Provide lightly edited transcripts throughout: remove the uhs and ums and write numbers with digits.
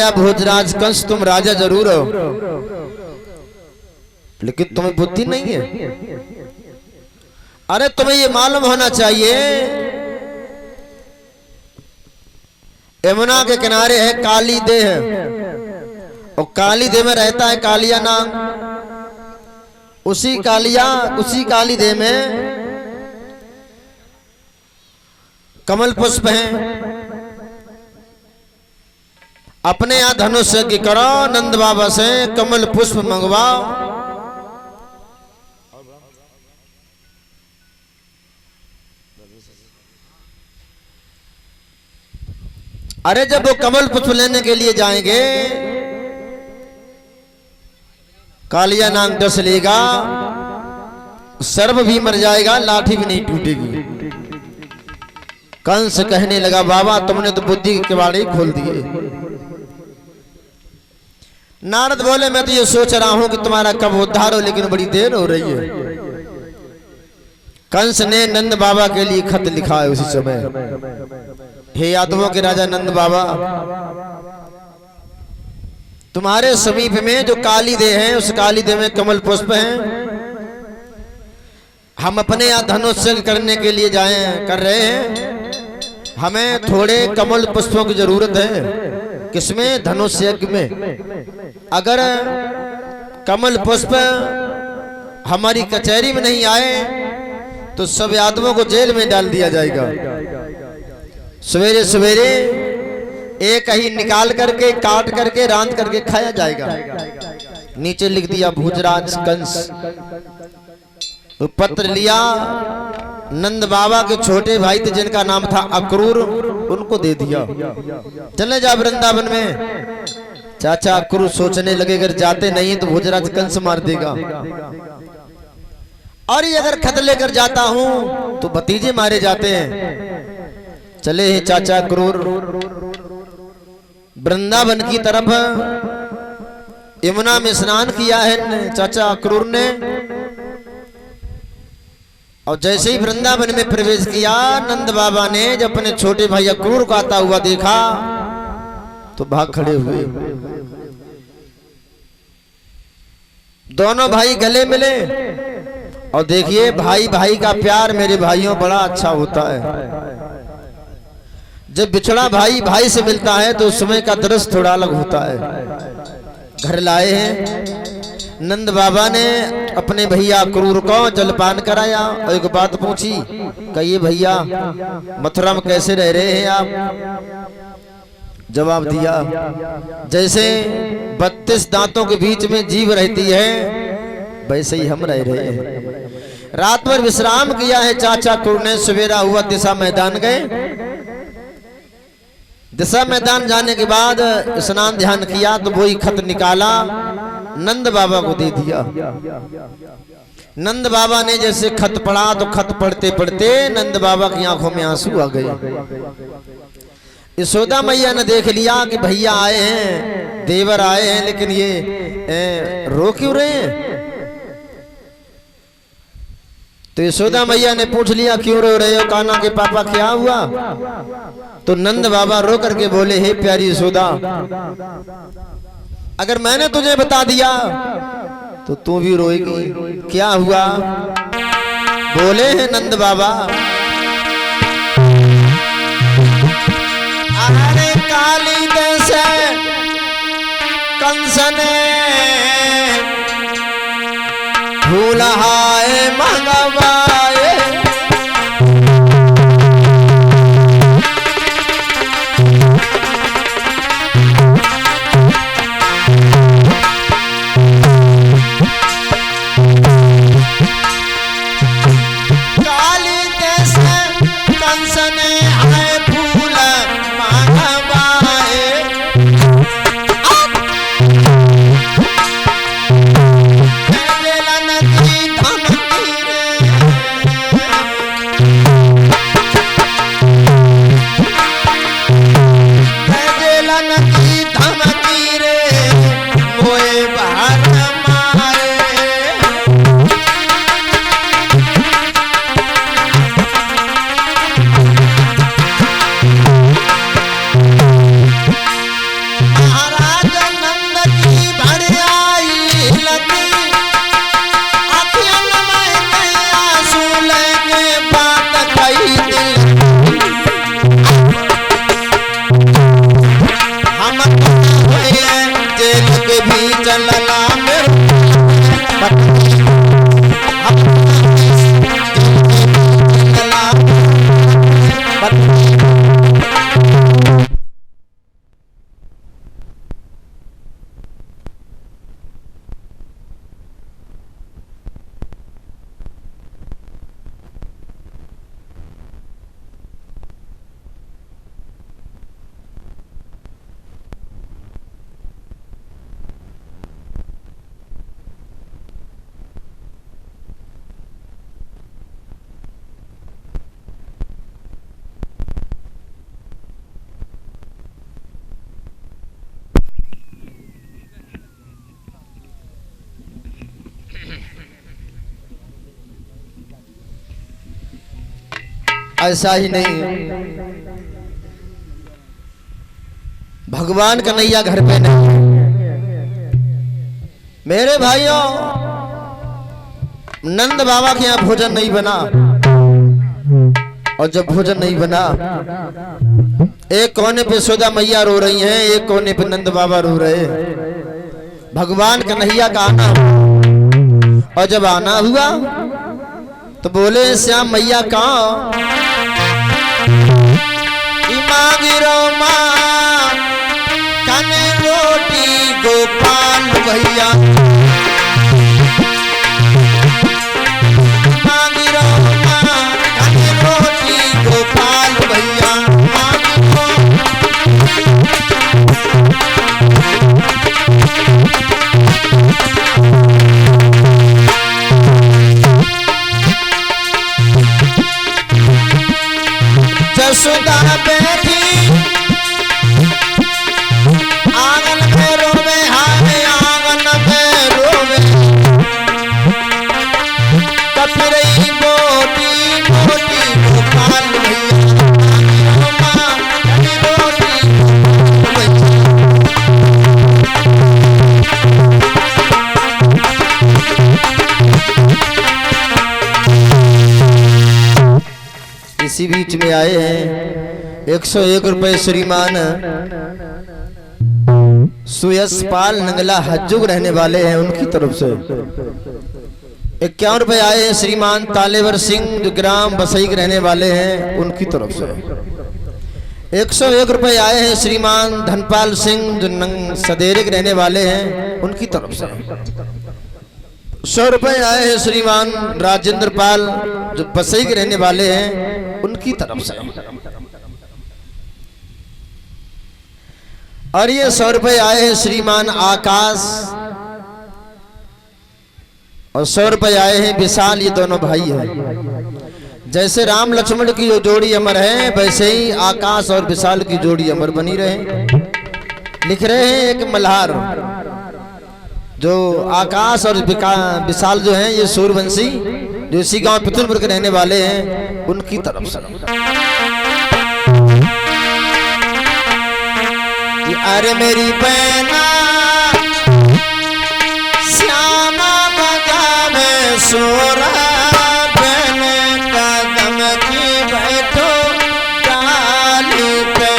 बताया भोजराज कंस तुम राजा जरूर हो, लेकिन तुम्हें बुद्धि नहीं है। अरे तुम्हें ये मालूम होना चाहिए यमुना के किनारे है काली देह, और काली देह में रहता है कालिया नाग। उसी काली देह में कमल पुष्प हैं। अपने यहां धनुष की करो, नंद बाबा से कमल पुष्प मंगवाओ। अरे जब वो कमल पुष्प लेने के लिए जाएंगे, कालिया नाग डस लेगा, सर्प भी मर जाएगा, लाठी भी नहीं टूटेगी। कंस कहने लगा बाबा तुमने तो बुद्धि के किवाड़े खोल दिए। नारद बोले मैं तो ये सोच रहा हूं कि तुम्हारा कब उद्धार हो, लेकिन बड़ी देर हो रही है। कंस ने नंद बाबा के लिए खत लिखा है उसी समय, हे यादवों के राजा नंद बाबा, तुम्हारे समीप में जो काली देह है उस काली देह में कमल पुष्प हैं। हम अपने यहाँ धनुष करने के लिए कर रहे हैं, हमें थोड़े कमल पुष्पों की जरूरत है। किसमें? धनुष यज्ञ में। अगर कमल पुष्प हमारी कचहरी में नहीं आए तो सब यादवों को जेल में डाल दिया जाएगा। सवेरे सवेरे एक ही निकाल करके काट करके रांध करके खाया जाएगा। नीचे लिख दिया भोजराज कंस। तो पत्र लिया, नंद बाबा के छोटे भाई थे जिनका नाम था अक्रूर, उनको दे दिया। चले जा वृंदावन में। चाचा अक्रूर सोचने लगे अगर जाते नहीं तो भोजराज कंस मार देगा, और ये अगर खत लेकर जाता हूं तो भतीजे मारे जाते हैं। चले हैं चाचा अक्रूर वृंदावन की तरफ। यमुना में स्नान किया है चाचा अक्रूर ने, और जैसे ही वृंदावन में प्रवेश किया, नंद बाबा ने जब अपने छोटे भाई अक्रूर को आता हुआ देखा तो भाग खड़े हुए। दोनों भाई गले मिले, और देखिए भाई भाई का प्यार मेरे भाइयों बड़ा अच्छा होता है। जब बिछड़ा भाई भाई से मिलता है तो उस समय का दृश्य थोड़ा अलग होता है। घर लाए हैं, नंद बाबा ने अपने भैया अक्रूर को जलपान कराया और एक बात पूछी, कहिए भैया मथुरा में कैसे रह रहे हैं आप? जवाब दिया, जैसे 32 दांतों के बीच में जीभ रहती है वैसे ही हम रह रहे हैं। रात भर विश्राम किया है चाचा अक्रूर ने। सवेरा हुआ दिशा मैदान गए। दिशा मैदान जाने के बाद स्नान ध्यान किया तो वही खत निकाला, नंद बाबा को दे दिया। नंद बाबा ने जैसे खत पढ़ा तो खत पढ़ते पढ़ते नंद बाबा की आंखों में आंसू आ गए। यशोदा मैया ने देख लिया कि भैया आए हैं, देवर आए हैं, लेकिन ये रो क्यों रहे हैं? तो यशोदा मैया ने पूछ लिया क्यों रो रहे हो कान्हा के पापा, क्या हुआ? तो नंद बाबा रो करके बोले, हे प्यारी यशोदा, अगर मैंने तुझे बता दिया तो तू भी रोएगी। क्या हुआ? बोले हैं नंद बाबा, अरे काली देश कंस ने भूलहाए मंगवाए, काली देश कंस ने आए फूल मंगवाए। नदी धमकी रे ऐसा ही नहीं, भगवान कन्हैया घर पे नहीं। मेरे भाइयों, नंद बाबा के यहाँ भोजन नहीं बना, और जब भोजन नहीं बना, एक कोने पे यशोदा मैया रो रही हैं, एक कोने पे नंद बाबा रो रहे। भगवान कन्हैया का आना, और जब आना हुआ तो बोले श्याम मैया कहाँ? मांगी रो माँ कने रोटी गोपाल भैया, मांगी रो माँ कने रोटी गोपाल भैया, यशोदा बैठी आंगन में रोवे, हाय आंगन में रोवे, कपड़े मोटी मोटी गोपाल भैया, इसी बीच में आए हैं 101 रुपए श्रीमान सुयशपाल नंगला हज्जुग रहने वाले हैं, उनकी तरफ से 51 रुपए आए हैं श्रीमान तालेवर सिंह जो ग्राम बसई के रहने वाले हैं, उनकी तरफ से 101 रुपए आए हैं श्रीमान धनपाल सिंह जो सदेरे के रहने वाले हैं, उनकी तरफ से 100 रुपए आए हैं श्रीमान राजेंद्र पाल जो बसई के रहने वाले हैं, उनकी तरफ से। और ये 100 रुपए आए हैं श्रीमान आकाश, और 100 रुपए आए हैं विशाल, ये दोनों भाई हैं। जैसे राम लक्ष्मण की जो जोड़ी अमर है, वैसे ही आकाश और विशाल की जोड़ी अमर बनी रहे। लिख रहे हैं एक मल्हार, जो आकाश और विशाल जो हैं ये सूर्यवंशी जो इसी गांव पितुलपुर के रहने वाले हैं, उनकी तरफ से। अरे मेरी बहना श्यामा बजावे सोरा, बहन कदम की बैठो डाली पे,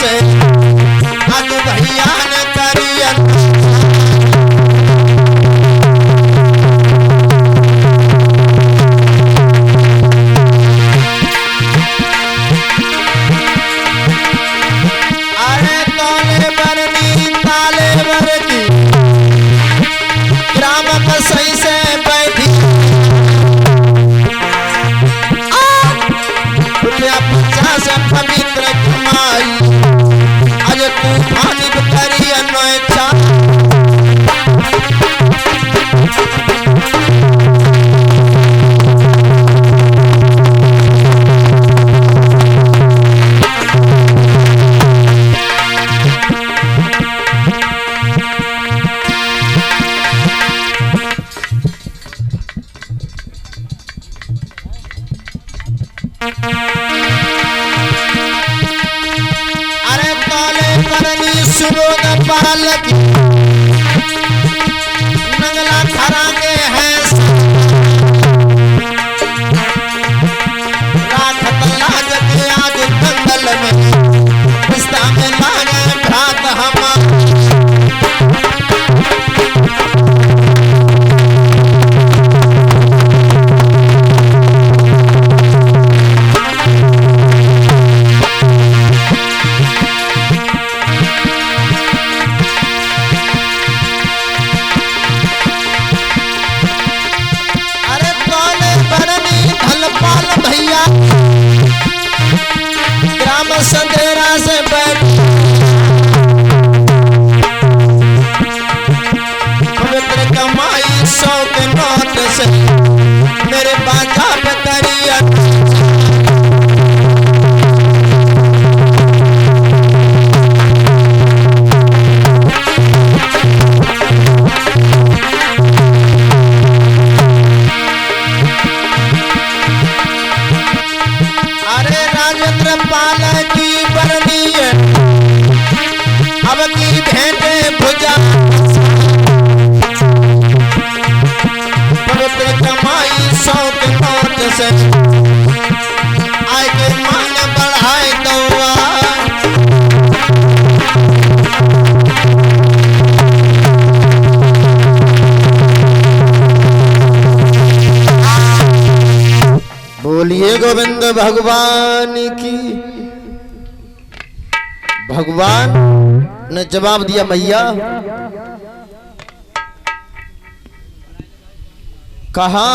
से आज भैया ने करिया अरे तोले बरनी ताले बरकी ग्राम सही से बैठी रुपया 50 पवित्र कमाई आज तूफानी करी अनोचा अरे तोले करनी सुबोध पालक नंगला खरांगे हैं राखत लाज के आज दंगल में रिश्ता में लागे भ्रात हम भैया ग्राम संदेरा से बैठ पवित्र कमाई 100 के नोट से मेरे बाजा पे करिया पाल की बरनी अब की भेंटे भुजा पवित्र कमाई 100 के नोट से आय के मान बढ़ाए दौआ बोलिए गोविंद भगवान की। भगवान ने जवाब दिया मैया कहा